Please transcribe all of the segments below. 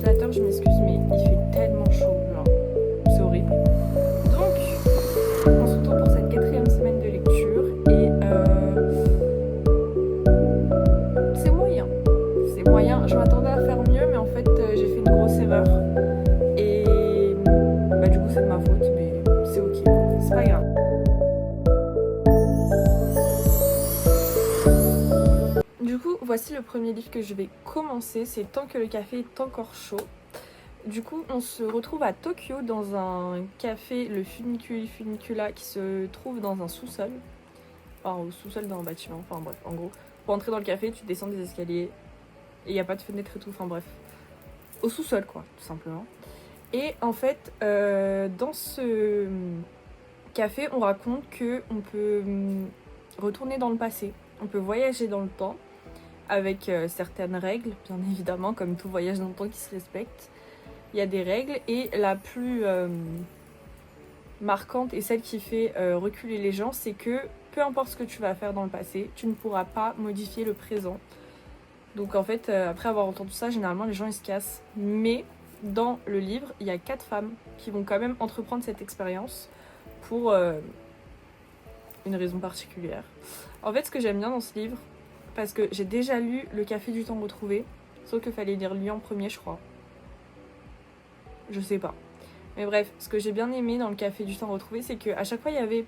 ventilateur, je m'excuse, mais il fait tellement chaud, genre, c'est horrible. Donc, on se retrouve pour cette 4e semaine de lecture et c'est moyen. C'est moyen. Je m'attendais à faire mieux, mais en fait, j'ai fait une grosse erreur. Et bah, du coup, c'est de ma faute, mais c'est ok. C'est pas grave. Du coup, voici le premier livre que je vais commencer. C'est Tant que le café est encore chaud. Du coup, on se retrouve à Tokyo dans un café, le Funicula, qui se trouve dans un sous-sol. Enfin, au sous-sol d'un bâtiment. Enfin, bref, en gros. Pour entrer dans le café, tu descends des escaliers. Et il n'y a pas de fenêtre et tout. Enfin, bref. Au sous-sol, quoi, tout simplement. Et en fait, dans ce café, on raconte qu'on peut retourner dans le passé. On peut voyager dans le temps. Avec certaines règles, bien évidemment, comme tout voyage dans le temps qui se respecte. Il y a des règles et la plus marquante et celle qui fait reculer les gens, c'est que peu importe ce que tu vas faire dans le passé, tu ne pourras pas modifier le présent. Donc en fait, après avoir entendu ça, généralement les gens ils se cassent. Mais dans le livre, il y a 4 femmes qui vont quand même entreprendre cette expérience pour une raison particulière. En fait, ce que j'aime bien dans ce livre, parce que j'ai déjà lu Le Café du temps retrouvé, sauf qu'il fallait lire lui en premier, je crois. Je sais pas. Mais bref, ce que j'ai bien aimé dans Le Café du temps retrouvé, c'est qu'à chaque fois, il y avait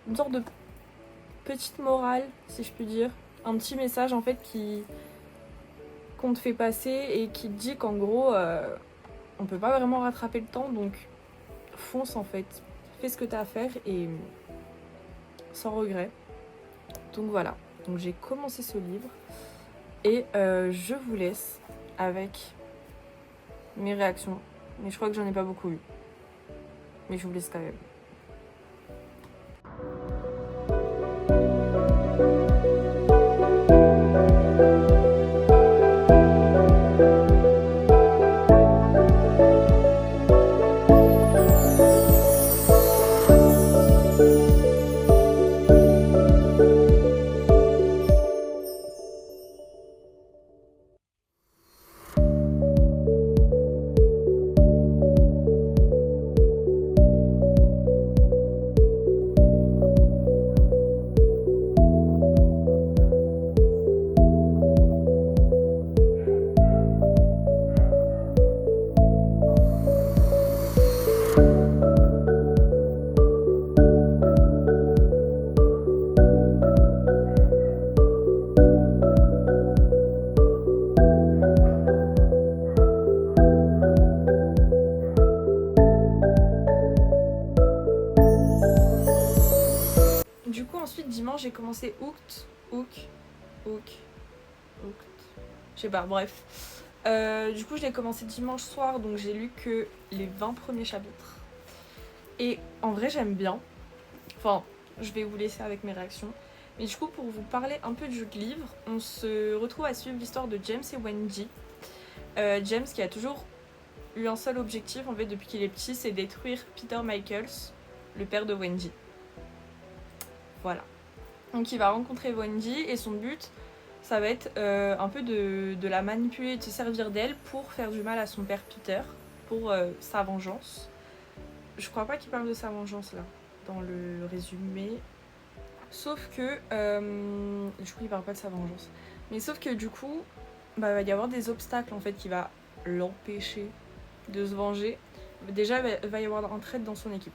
une sorte de petite morale, si je puis dire. Un petit message, en fait, qu'on te fait passer et qui te dit qu'en gros, on peut pas vraiment rattraper le temps, donc fonce, en fait. Fais ce que t'as à faire et sans regret. Donc voilà. Donc j'ai commencé ce livre. Et je vous laisse avec mes réactions. Mais je crois que j'en ai pas beaucoup eu. Mais je vous laisse quand même. Du coup, ensuite, dimanche, j'ai commencé Hooked. Je sais pas, bref. Du coup, je l'ai commencé dimanche soir, donc j'ai lu que les 20 premiers chapitres. Et en vrai, j'aime bien. Enfin, je vais vous laisser avec mes réactions. Mais du coup, pour vous parler un peu du livre, on se retrouve à suivre l'histoire de James et Wendy. James qui a toujours eu un seul objectif, en fait, depuis qu'il est petit, c'est détruire Peter Michaels, le père de Wendy. Voilà. Donc il va rencontrer Wendy et son but, ça va être un peu de la manipuler, de se servir d'elle pour faire du mal à son père Peter, pour sa vengeance. Je crois pas qu'il parle de sa vengeance là, dans le résumé. Sauf que... du coup il parle pas de sa vengeance. Mais sauf que du coup, il va y avoir des obstacles en fait qui va l'empêcher de se venger. Déjà il va y avoir un trait dans son équipe.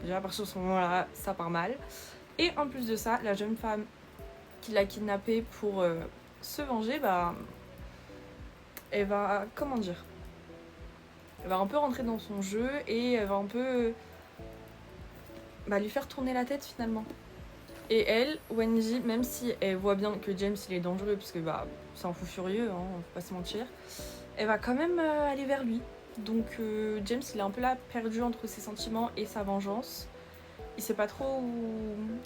Déjà à partir de ce moment-là, ça part mal. Et en plus de ça, la jeune femme qui l'a kidnappée pour se venger, bah, elle va, comment dire, elle va un peu rentrer dans son jeu et elle va un peu lui faire tourner la tête finalement. Et elle, Wendy, même si elle voit bien que James il est dangereux, parce que bah, c'est un fou furieux, hein, on faut pas se mentir, elle va quand même aller vers lui. Donc James il est un peu là perdu entre ses sentiments et sa vengeance. Il sait pas trop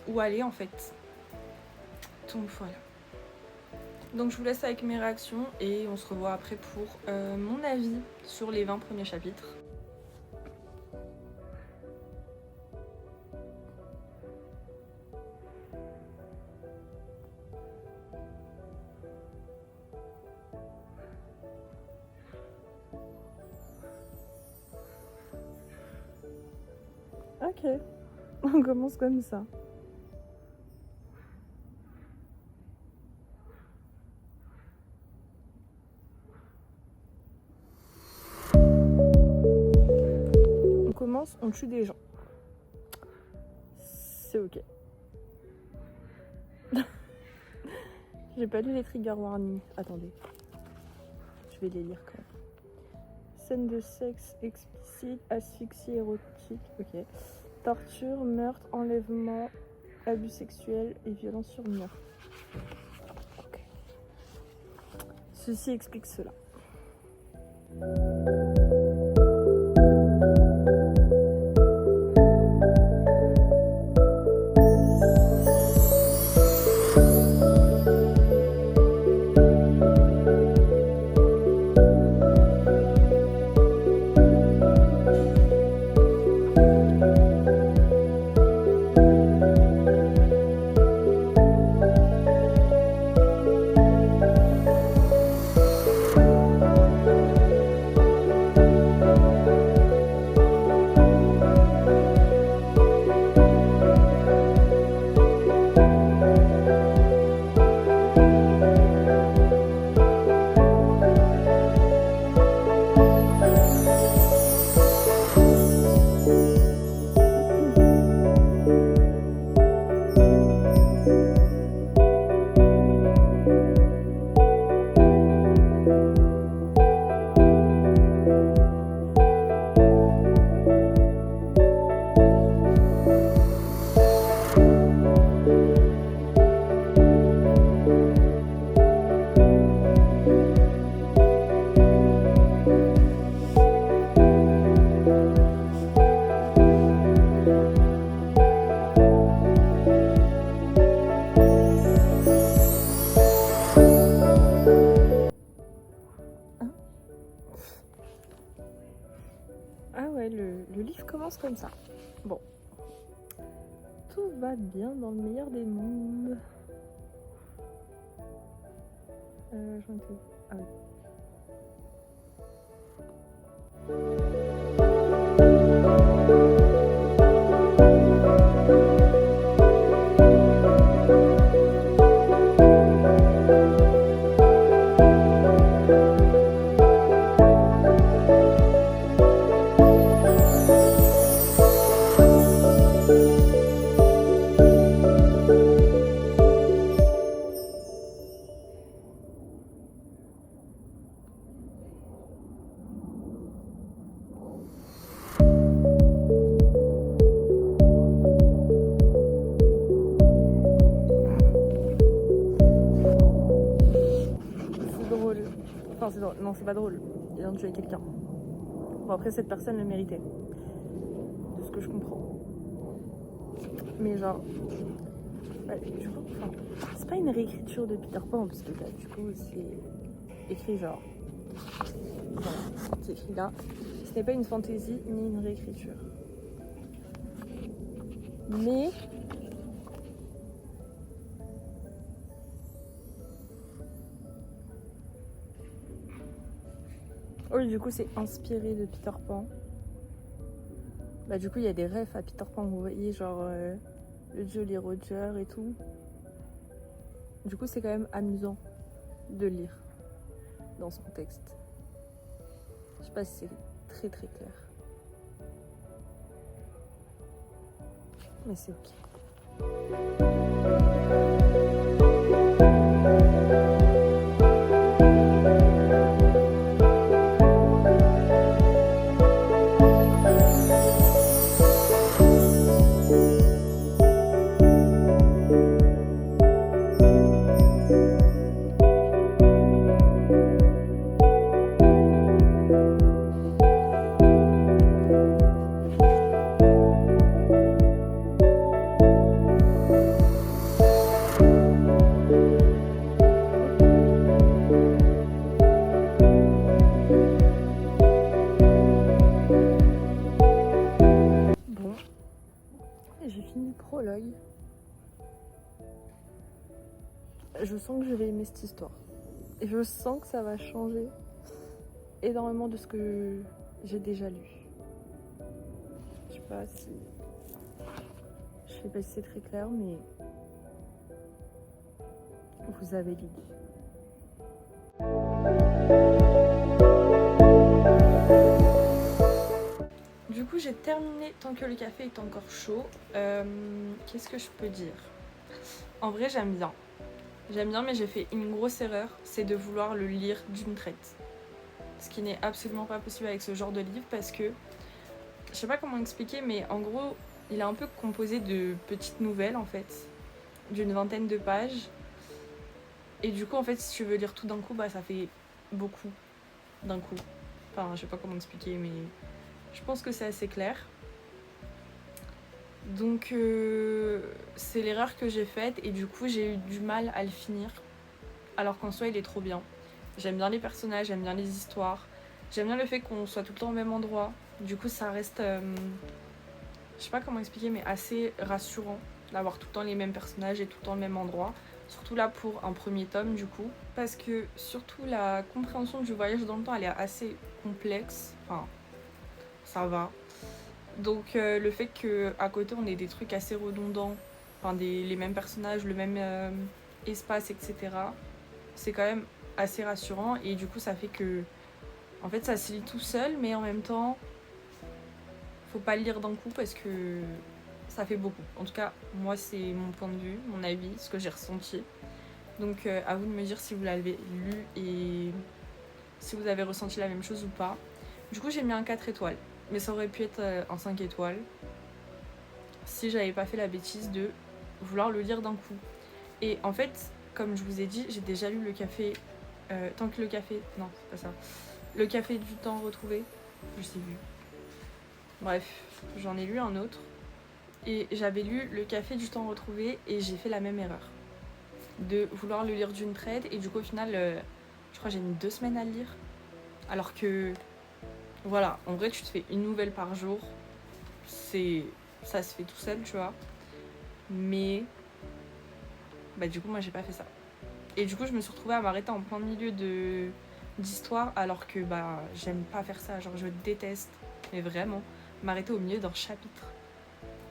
où aller en fait. Donc voilà. Donc je vous laisse avec mes réactions et on se revoit après pour mon avis sur les 20 premiers chapitres. Ok, on commence comme ça. On commence, on tue des gens. C'est ok. J'ai pas lu les trigger warnings. Attendez. Je vais les lire quand même. Scène de sexe explicite, asphyxie érotique. Ok. Torture, meurtre, enlèvement, abus sexuels et violence sur mineur. Ok. Ceci explique cela. Ah ouais, le livre commence comme ça. Bon. Tout va bien dans le meilleur des mondes. J'en étais où ? Ah oui. Enfin, c'est drôle. Non, c'est pas drôle. Ils ont tué quelqu'un. Bon, après, cette personne le méritait. De ce que je comprends. Mais genre... Ouais, du coup, enfin, c'est pas une réécriture de Peter Pan, parce que là, du coup, c'est écrit genre... Voilà, c'est écrit là. Ce n'est pas une fantaisie ni une réécriture. Mais... Oui, du coup, c'est inspiré de Peter Pan. Bah, du coup, il y a des refs à Peter Pan, vous voyez, genre le Jolly Roger et tout. Du coup, c'est quand même amusant de lire dans ce contexte. Je sais pas si c'est très très clair. Mais c'est ok. J'ai fini le prologue. Je sens que je vais aimer cette histoire. Et je sens que ça va changer énormément de ce que j'ai déjà lu. Je sais pas si sais pas si c'est très clair, mais vous avez l'idée. Du coup, j'ai terminé tant que le café est encore chaud. Qu'est-ce que je peux dire? En vrai, j'aime bien. J'aime bien, mais j'ai fait une grosse erreur, c'est de vouloir le lire d'une traite. Ce qui n'est absolument pas possible avec ce genre de livre parce que, je sais pas comment expliquer, mais en gros, il est un peu composé de petites nouvelles en fait, d'une vingtaine de pages. Et du coup, en fait, si tu veux lire tout d'un coup, bah ça fait beaucoup d'un coup. Enfin, je sais pas comment expliquer, mais je pense que c'est assez clair. Donc, c'est l'erreur que j'ai faite et du coup, j'ai eu du mal à le finir. Alors qu'en soi, il est trop bien. J'aime bien les personnages, j'aime bien les histoires. J'aime bien le fait qu'on soit tout le temps au même endroit. Du coup, ça reste, je sais pas comment expliquer, mais assez rassurant d'avoir tout le temps les mêmes personnages et tout le temps le même endroit. Surtout là pour un premier tome du coup. Parce que surtout la compréhension du voyage dans le temps, elle est assez complexe. Enfin, ça va. Donc le fait qu'à côté on ait des trucs assez redondants, enfin les mêmes personnages, le même espace, etc. C'est quand même assez rassurant et du coup ça fait que en fait ça se lit tout seul mais en même temps faut pas le lire d'un coup parce que ça fait beaucoup. En tout cas moi c'est mon point de vue, mon avis, ce que j'ai ressenti. Donc à vous de me dire si vous l'avez lu et si vous avez ressenti la même chose ou pas. Du coup j'ai mis un 4 étoiles mais ça aurait pu être un 5 étoiles si j'avais pas fait la bêtise de vouloir le lire d'un coup. Et en fait comme je vous ai dit j'ai déjà lu le café tant que le café... Non c'est pas ça. Le café du temps retrouvé, je sais plus. Bref, j'en ai lu un autre. Et j'avais lu le café du temps retrouvé et j'ai fait la même erreur. De vouloir le lire d'une traite et du coup au final, je crois que j'ai mis 2 semaines à le lire. Alors que, voilà, en vrai tu te fais une nouvelle par jour. Ça se fait tout seul, tu vois. Mais, bah du coup moi j'ai pas fait ça. Et du coup je me suis retrouvée à m'arrêter en plein milieu d'histoire alors que bah j'aime pas faire ça, genre je déteste, mais vraiment, m'arrêter au milieu d'un chapitre.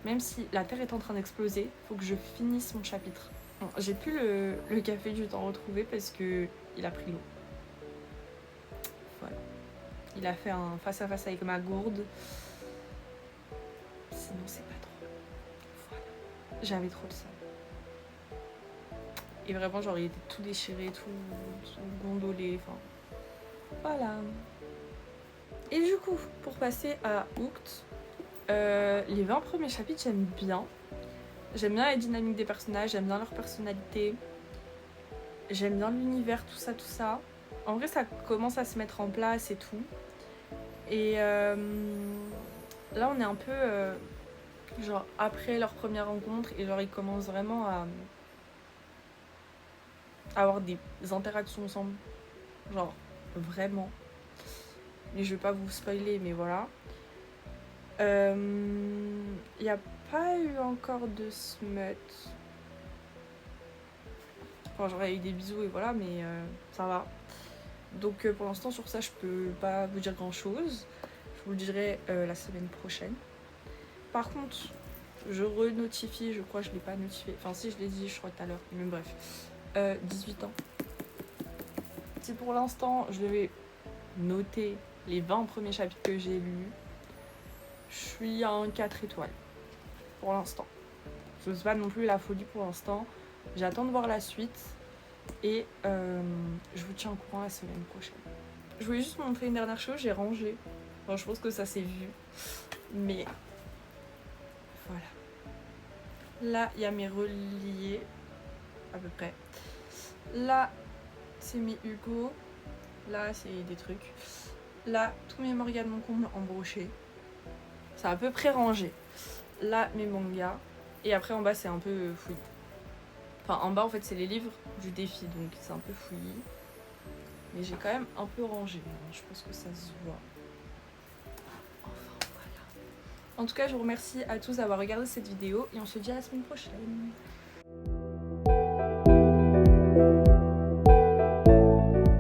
Même si la Terre est en train d'exploser, faut que je finisse mon chapitre. Bon, j'ai plus le café du temps retrouvé parce que il a pris l'eau. Voilà. Il a fait un face-à-face avec ma gourde. Sinon c'est pas drôle. Voilà. J'avais trop le seum. Et vraiment genre il était tout déchiré, tout gondolé, enfin... Voilà. Et du coup, pour passer à Hooked, les 20 premiers chapitres, j'aime bien. J'aime bien la dynamique des personnages, j'aime bien leur personnalité. J'aime bien l'univers, tout ça, tout ça. En vrai, ça commence à se mettre en place et tout. Et là, on est un peu genre après leur première rencontre et genre ils commencent vraiment à avoir des interactions ensemble. Genre, vraiment. Et je vais pas vous spoiler, mais voilà. Il n'y a pas eu encore de smut. Enfin, j'aurais eu des bisous et voilà, mais ça va. Donc pour l'instant, sur ça, je peux pas vous dire grand chose. Je vous le dirai la semaine prochaine. Par contre, je re-notifie, je crois que je l'ai pas notifié. Enfin, si, je l'ai dit, je crois tout à l'heure. Mais bref. 18 ans. Si pour l'instant, je devais noter les 20 premiers chapitres que j'ai lus, je suis à un 4 étoiles. Pour l'instant. Je ne sais pas non plus la folie pour l'instant. J'attends de voir la suite. Et je vous tiens au courant la semaine prochaine. Je voulais juste vous montrer une dernière chose, j'ai rangé. Enfin, je pense que ça s'est vu. Mais voilà. Là, il y a mes reliés. À peu près. Là, c'est mes Hugo. Là, c'est des trucs. Là, tous mes Morgane Moncomble en brochet. C'est à peu près rangé. Là, mes mangas. Et après, en bas, c'est un peu fouillis. Enfin, en bas, en fait, c'est les livres du défi. Donc, c'est un peu fouillis. Mais j'ai quand même un peu rangé. Je pense que ça se voit. Enfin, voilà. En tout cas, je vous remercie à tous d'avoir regardé cette vidéo. Et on se dit à la semaine prochaine.